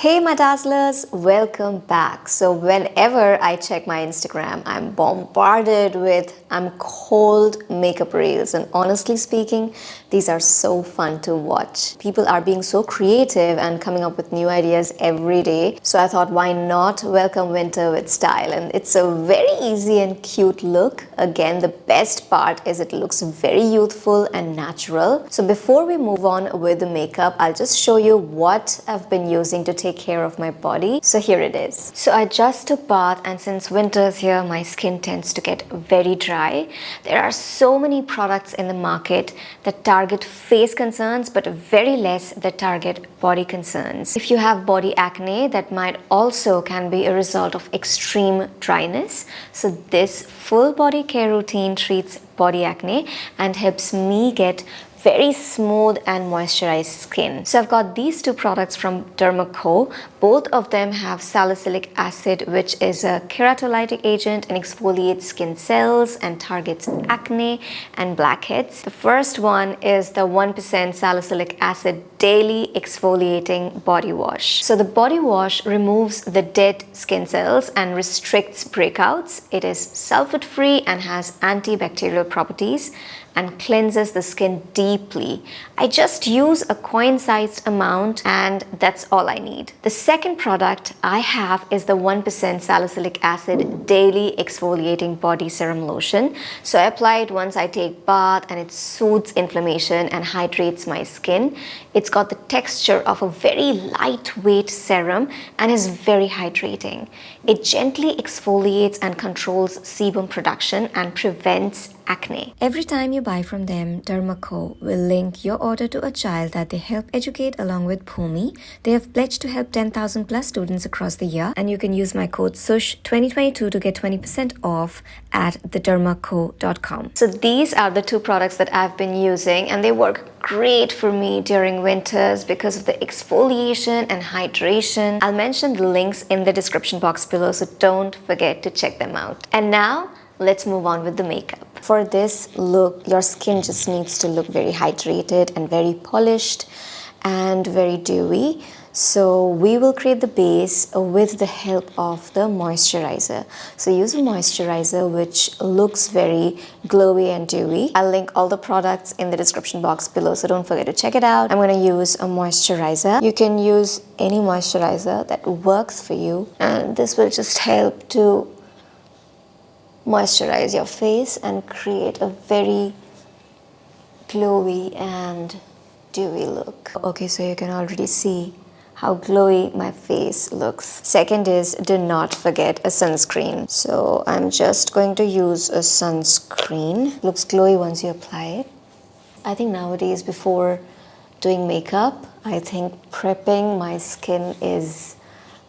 Hey my dazzlers, welcome back. So whenever I check my Instagram, I'm bombarded with cold makeup reels, and honestly speaking, these are so fun to watch. People are being so creative and coming up with new ideas every day. So I thought, why not welcome winter with style? And it's a very easy and cute look. Again, the best part is it looks very youthful and natural. So before we move on with the makeup, I'll just show you what I've been using to take care of my body. So here it is. So I just took bath, and since winter's here, my skin tends to get very dry. There are so many products in the market that target face concerns, but very less that target body concerns. If you have body acne, that might also can be a result of extreme dryness. So this full body care routine treats body acne and helps me get very smooth and moisturized skin. So I've got these two products from TheDermaCo. Both of them have salicylic acid, which is a keratolytic agent and exfoliates skin cells and targets acne and blackheads. The first one is the 1% salicylic acid daily exfoliating body wash. So the body wash removes the dead skin cells and restricts breakouts. It is sulfate free and has antibacterial properties and cleanses the skin deeply. I just use a coin-sized amount and that's all I need. The second product I have is the 1% salicylic acid daily exfoliating body serum lotion. So I apply it once I take bath, and it soothes inflammation and hydrates my skin. It's got the texture of a very lightweight serum and is very hydrating. It gently exfoliates and controls sebum production and prevents acne. Every time you buy from them, TheDermaCo will link your order to a child that they help educate along with Bhumi. They have pledged to help 10,000 plus students across the year, and you can use my code SUSH2022 to get 20% off at TheDermaCo.com. So these are the two products that I've been using, and they work great for me during winters because of the exfoliation and hydration. I'll mention the links in the description box below, so don't forget to check them out. And now let's move on with the makeup. For this look, your skin just needs to look very hydrated and very polished and very dewy. So we will create the base with the help of the moisturizer. So use a moisturizer which looks very glowy and dewy. I'll link all the products in the description box below, so don't forget to check it out. I'm going to use a moisturizer. You can use any moisturizer that works for you, and this will just help to moisturize your face and create a very glowy and dewy look. Okay, so you can already see how glowy my face looks. Second is, do not forget a sunscreen. So I'm just going to use a sunscreen. Looks glowy once you apply it. I think nowadays, before doing makeup, I think prepping my skin is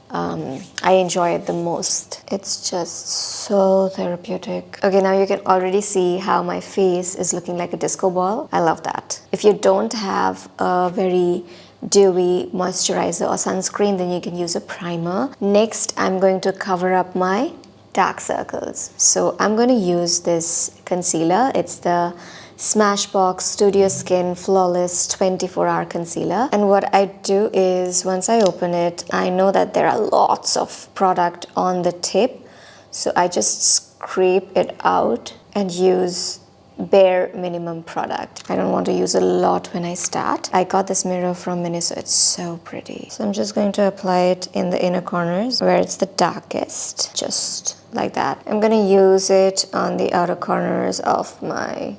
I enjoy it the most. It's just so therapeutic. Okay, now you can already see how my face is looking like a disco ball. I love that. If you don't have a very dewy moisturizer or sunscreen, then you can use a primer. Next, I'm going to cover up my dark circles. So I'm going to use this concealer. It's the Smashbox Studio Skin Flawless 24-hour concealer. And what I do is, once I open it, I know that there are lots of product on the tip. So I just scrape it out and use bare minimum product. I don't want to use a lot when I start. I got this mirror from Miniso. It's so pretty. So I'm just going to apply it in the inner corners where it's the darkest, just like that. I'm going to use it on the outer corners of my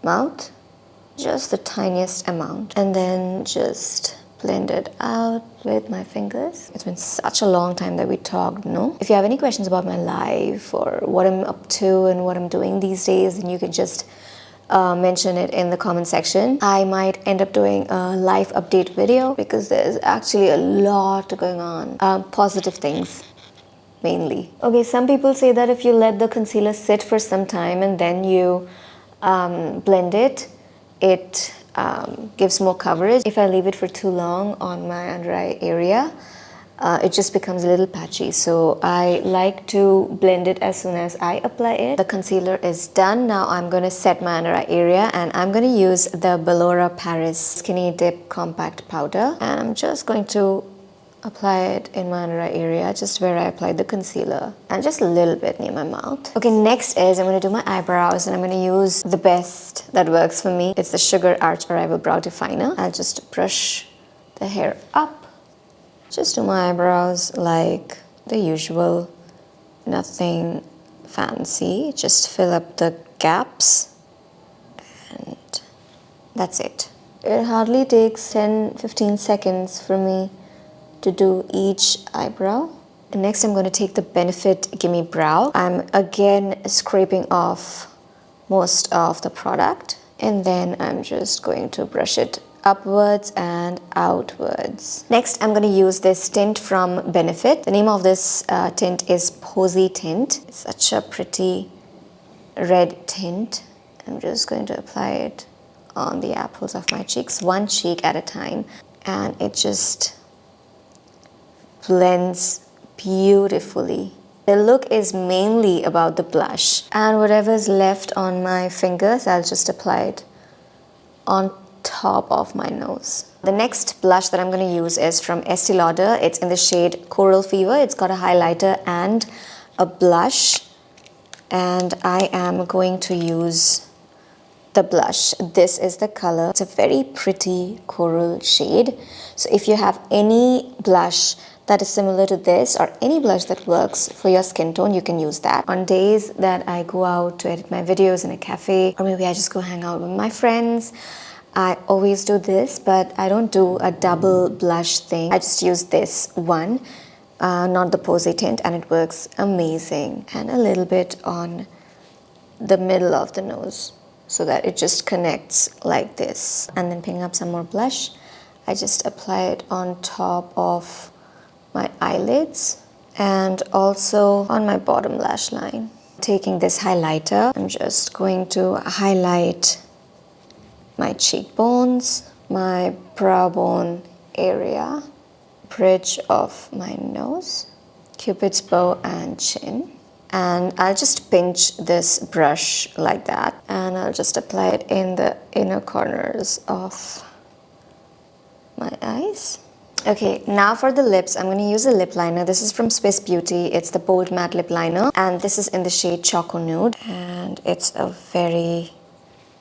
mouth, just the tiniest amount, and then just blend it out with my fingers. It's been such a long time that we talked, no? If you have any questions about my life or what I'm up to and what I'm doing these days, then you can just mention it in the comment section. I might end up doing a life update video because there's actually a lot going on. Positive things mainly. Okay, some people say that if you let the concealer sit for some time and then you blend it, it gives more coverage. If I leave it for too long on my under eye area, it just becomes a little patchy. So I like to blend it as soon as I apply it. The concealer is done. Now I'm going to set my under eye area, and I'm going to use the Bellora Paris Skinny Dip Compact Powder, and I'm just going to apply it in my under eye area, just where I applied the concealer, and just a little bit near my mouth. Okay, next is I'm going to do my eyebrows, and I'm going to use the best that works for me. It's the Sugar Arch Arrival Brow Definer. I'll just brush the hair up. Just do my eyebrows like the usual, nothing fancy. Just fill up the gaps, and that's it. It hardly takes 10-15 seconds for me to do each eyebrow. And next I'm going to take the Benefit Gimme Brow. I'm again scraping off most of the product, and then I'm just going to brush it upwards and outwards. Next I'm going to use this tint from Benefit. The name of this tint is Posy Tint. It's such a pretty red tint. I'm just going to apply it on the apples of my cheeks, one cheek at a time, and it just blends beautifully. The look is mainly about the blush, and whatever's left on my fingers, I'll just apply it on top of my nose. The next blush that I'm going to use is from Estee Lauder. It's in the shade Coral Fever. It's got a highlighter and a blush, and I am going to use the blush. This is the color. It's a very pretty coral shade. So if you have any blush that is similar to this, or any blush that works for your skin tone, you can use that. On days that I go out to edit my videos in a cafe, or maybe I just go hang out with my friends, I always do this, but I don't do a double blush thing. I just use this one, not the Posy tint, and it works amazing. And a little bit on the middle of the nose, so that it just connects like this. And then picking up some more blush, I just apply it on top of my eyelids and also on my bottom lash line. Taking this highlighter, I'm just going to highlight my cheekbones, my brow bone area, bridge of my nose, Cupid's bow and chin. And I'll just pinch this brush like that, and I'll just apply it in the inner corners of my eyes. Okay, now for the lips, I'm going to use a lip liner. This is from Swiss Beauty. It's the Bold Matte Lip Liner, and this is in the shade Choco Nude, and it's a very,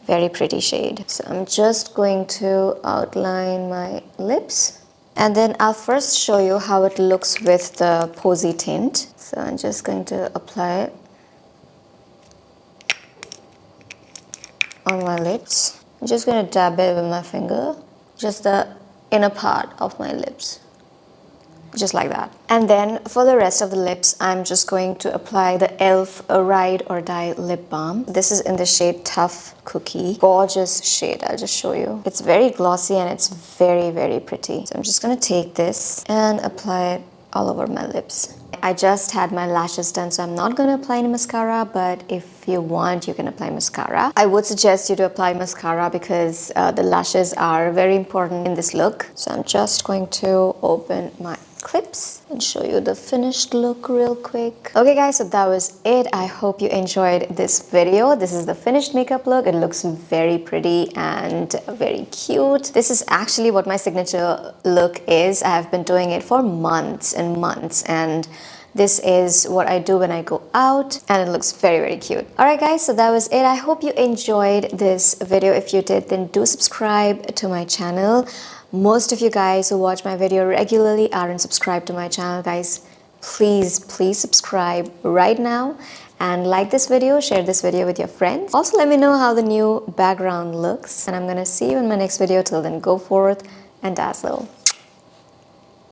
very pretty shade. So I'm just going to outline my lips, and then I'll first show you how it looks with the Posy tint. So I'm just going to apply it on my lips. I'm just going to dab it with my finger, just the inner part of my lips, just like that. And then for the rest of the lips, I'm just going to apply the e.l.f. Ride or Die Lip Balm. This is in the shade Tough Cookie. Gorgeous shade, I'll just show you. It's very glossy and it's very, very pretty. So I'm just gonna take this and apply it all over my lips. I just had my lashes done, so I'm not going to apply any mascara, but if you want, you can apply mascara. I would suggest you to apply mascara because the lashes are very important in this look. So I'm just going to open my clips and show you the finished look real quick. Okay guys, so that was it. I hope you enjoyed this video. This is the finished makeup look. It looks very pretty and very cute. This is actually what my signature look is. I have been doing it for months and months, and this is what I do when I go out, and it looks very, very cute. Alright guys, so that was it. I hope you enjoyed this video. If you did, then do subscribe to my channel. Most of you guys who watch my video regularly aren't subscribed to my channel. Guys, please subscribe right now and like this video, share this video with your friends. Also, let me know how the new background looks, and I'm gonna see you in my next video. Till then, go forth and dazzle.